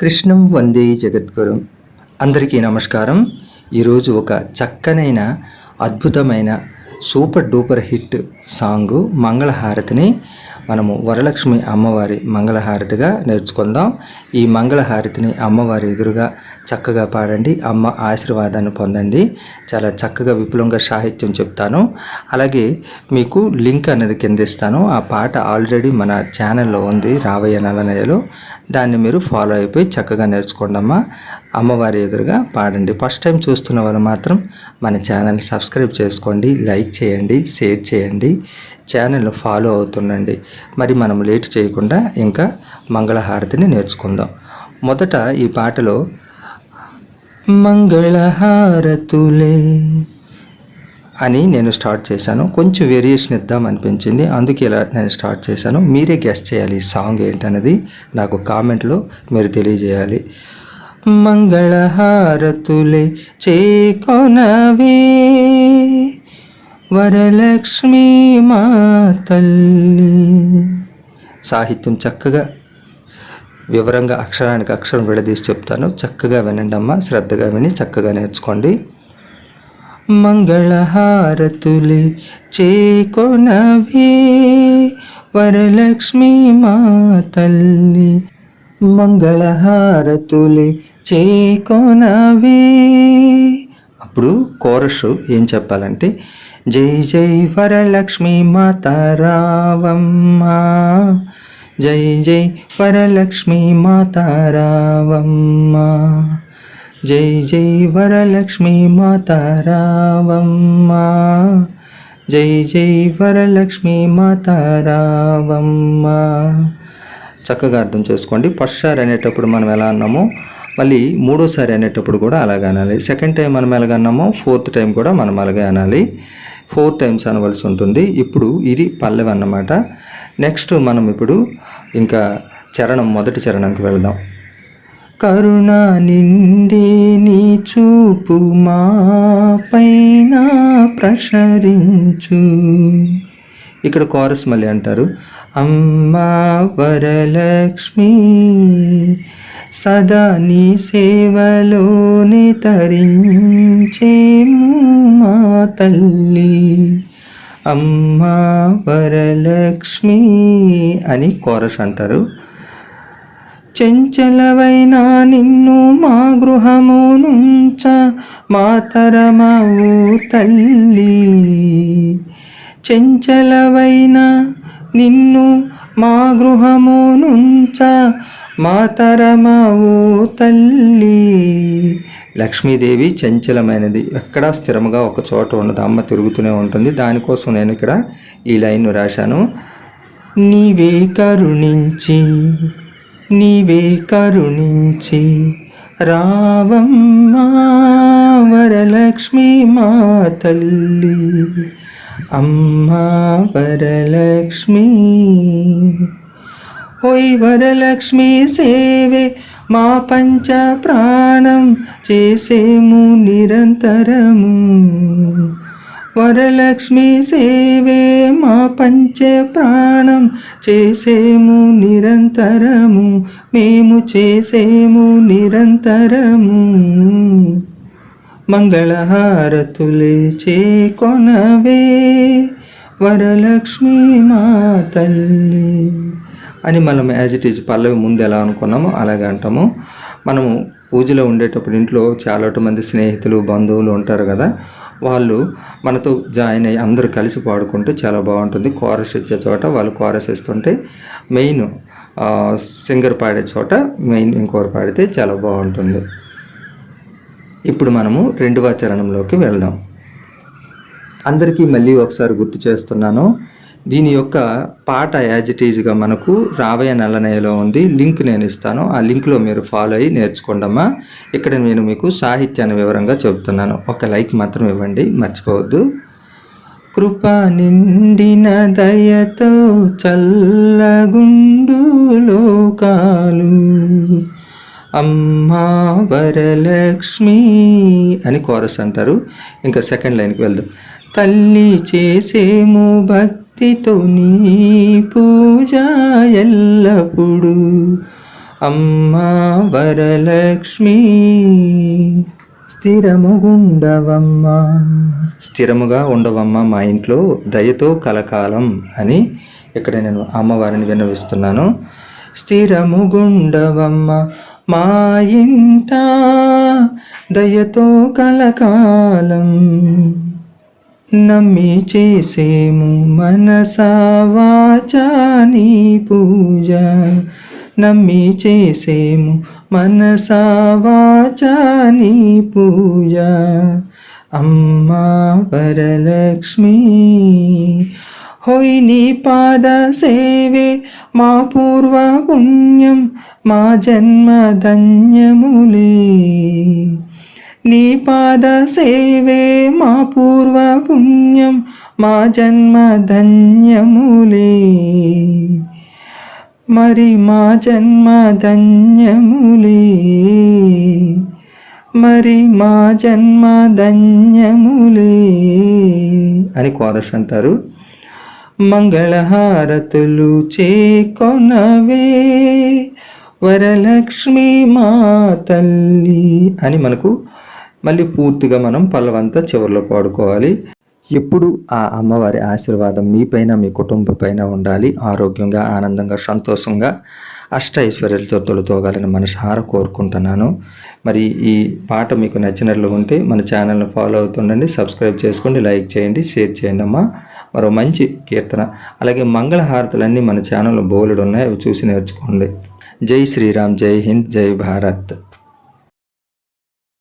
కృష్ణం వందే జగద్గురు. అందరికీ నమస్కారం. ఈరోజు ఒక చక్కనైన అద్భుతమైన సూపర్ డూపర్ హిట్ సాంగు మంగళహారతిని మనము వరలక్ష్మి అమ్మవారి మంగళహారతిగా నేర్చుకుందాం. ఈ మంగళహారతిని అమ్మవారి ఎదురుగా చక్కగా పాడండి, అమ్మ ఆశీర్వాదాన్ని పొందండి. చాలా చక్కగా విపులంగా సాహిత్యం చెప్తాను, అలాగే మీకు లింక్ అనేది కింద ఇస్తాను. ఆ పాట ఆల్రెడీ మన ఛానల్లో ఉంది, రావయ్య నలనయ్యలో. దాన్ని మీరు ఫాలో అయిపోయి చక్కగా నేర్చుకోండి. అమ్మవారి ఎదురుగా పాడండి. ఫస్ట్ టైం చూస్తున్న వాళ్ళు మాత్రం మన ఛానల్ సబ్స్క్రైబ్ చేసుకోండి, లైక్ చేయండి, షేర్ చేయండి, ఛానల్ను ఫాలో అవుతుండండి. మరి మనం లేట్ చేయకుండా ఇంకా మంగళహారతిని నేర్చుకుందాం. మొదట ఈ పాటలో మంగళహారతులే అని నేను స్టార్ట్ చేశాను. కొంచెం వేరియేషన్ ఇద్దాం అనిపించింది, అందుకే ఇలా నేను స్టార్ట్ చేశాను. మీరే గెస్ చేయాలి ఈ సాంగ్ ఏంటనేది, నాకు కామెంట్లో మీరు తెలియజేయాలి. మంగళహారతులే చేకొనవే వరలక్ష్మి మా తల్లి. సాహిత్యం చక్కగా వివరంగా అక్షరానికి అక్షరం విడదీసి చెప్తాను, చక్కగా వినండి అమ్మ. శ్రద్ధగా విని చక్కగా నేర్చుకోండి. మంగళహారతులే చేకొనవే వరలక్ష్మి మా తల్లి. మంగళహారతులే చేకొనవే. అప్పుడు కోరస్ ఏం చెప్పాలంటే, జై జై వరలక్ష్మి మాత రావమ్మ, జై జై వరలక్ష్మి మాత రావమ్మ, జై జై వరలక్ష్మి మాత రావమ్మ, జై జై వరలక్ష్మి మాత రావమ్మ. చక్కగా అర్థం చేసుకోండి. ఫస్ట్ సారి అనేటప్పుడు మనం ఎలా అన్నామో మళ్ళీ మూడోసారి అనేటప్పుడు కూడా అలాగే అనాలి. సెకండ్ టైం మనం ఎలాగ అన్నామో ఫోర్త్ టైం కూడా మనం అలాగే అనాలి. 4 టైమ్స్ అనవలసి ఉంటుంది. ఇప్పుడు ఇది పల్లవి అన్నమాట. నెక్స్ట్ మనం ఇప్పుడు ఇంకా చరణం, మొదటి చరణంకి వెళదాం. కరుణ నిండే నీ చూపు మా పైన ప్రసరించు. ఇక్కడ కోరస్ మళ్ళీ అంటారు, అమ్మా వరలక్ష్మి సదా నీ సేవలోని తరించేము మా తల్లి. అమ్మా వరలక్ష్మి అని కోరస్ అంటారు. చెంచలవైన నిన్ను మా గృహము నుంచ మాతరమవు తల్లి. చెంచలవైన నిన్ను మా గృహము నుంచ మాతరమవు తల్లి. లక్ష్మీదేవి చంచలమైనది, ఎక్కడా స్థిరముగా ఒక చోట ఉండదు, అమ్మ తిరుగుతూనే ఉంటుంది. దానికోసం నేను ఇక్కడ ఈ లైన్ను రాశాను. నీవే కరుణించి, నీవే కరుణించి రావమ్మ వరలక్ష్మి మా తల్లి. అమ్మా వరలక్ష్మి. ఓయ్ వరలక్ష్మి సేవే మా పంచ ప్రాణం చేసేము నిరంతరము. వరలక్ష్మి సేవే మా పంచ ప్రాణం చేసేము నిరంతరము, మేము చేసేము నిరంతరము. మంగళహారతులే చేకొనవే వరలక్ష్మి మా తల్లి అని మనం యాజ్ ఇట్ ఈజ్ పల్లవి ముందు ఎలా అనుకున్నామో అలాగే అంటాము. మనము పూజలో ఉండేటప్పుడు ఇంట్లో చాలా మంది స్నేహితులు, బంధువులు ఉంటారు కదా, వాళ్ళు మనతో జాయిన్ అయ్యి అందరూ కలిసి పాడుకుంటే చాలా బాగుంటుంది. కోరస్ ఇచ్చే చోట వాళ్ళు కోరస్ ఇస్తుంటే మెయిన్ సింగర్ పాడే చోట మెయిన్ ఇంకోరు పాడితే చాలా బాగుంటుంది. ఇప్పుడు మనము రెండవ చరణంలోకి వెళ్దాం. అందరికీ మళ్ళీ ఒకసారి గుర్తు చేస్తున్నాను, దీని యొక్క పాట యాజ్ ఇట్ ఈజ్గా మనకు రావయ్య నల్లనయ్యలో ఉంది. లింక్ నేను ఇస్తాను, ఆ లింక్లో మీరు ఫాలో అయ్యి నేర్చుకోండమ్మా. ఇక్కడ నేను మీకు సాహిత్యాన్ని వివరంగా చెబుతున్నాను. ఒక లైక్ మాత్రం ఇవ్వండి, మర్చిపోవద్దు. కృప నిండిన దయతో చల్లగుండు లోకాలు, అమ్మా వరలక్ష్మి అని కోరస్ అంటారు. ఇంకా సెకండ్ లైన్కి వెళ్దాం. తల్లి చేసేము భక్తితో నీ పూజ ఎల్లప్పుడు, అమ్మా వరలక్ష్మి స్థిరముగుండవమ్మ, స్థిరముగా ఉండవమ్మ మా ఇంట్లో దయతో కలకాలం అని ఇక్కడ నేను అమ్మవారిని విన్నవిస్తున్నాను. స్థిరముగుండవమ్మ మా ఇంట దయతో కలకాలం, నమ్మి చేసేము మనసా వాచా నీ పూజ, నమ్మి చేసేము మనసా వాచా నీ పూజ. అమ్మా వరలక్ష్మి హోయ్ నీ పాద సేవే మా పూర్వ పుణ్యం, మా జన్మ ధన్యములే. నీ పాద సేవే మా పూర్వ పుణ్యం, మా జన్మ ధన్యములే. మరి మా జన్మ ధన్యములే, మరి మా జన్మ ధన్యములే అని కోరస్ అంటారు. మంగళహారతులు చేకొనవే వరలక్ష్మి మా తల్లి అని మనకు మళ్ళీ పూర్తిగా మనం పల్లవంతా చివరిలో పాడుకోవాలి. ఎప్పుడు ఆ అమ్మవారి ఆశీర్వాదం మీపైన మీ కుటుంబ పైన ఉండాలి. ఆరోగ్యంగా, ఆనందంగా, సంతోషంగా, అష్ట ఐశ్వర్యాలతో తొలతోగాలని మనసారా కోరుకుంటున్నాను. మరి ఈ పాట మీకు నచ్చినట్లు ఉంటే మన ఛానల్ని ఫాలో అవుతుండండి, సబ్స్క్రైబ్ చేసుకోండి, లైక్ చేయండి, షేర్ చేయండి అమ్మా. మరో మంచి కీర్తన అలాగే మంగళహారతులన్నీ మన ఛానల్లో బోలెడు ఉన్నాయి, అవి చూసి నేర్చుకోండి. జై శ్రీరామ్, జై హింద్, జై భారత్.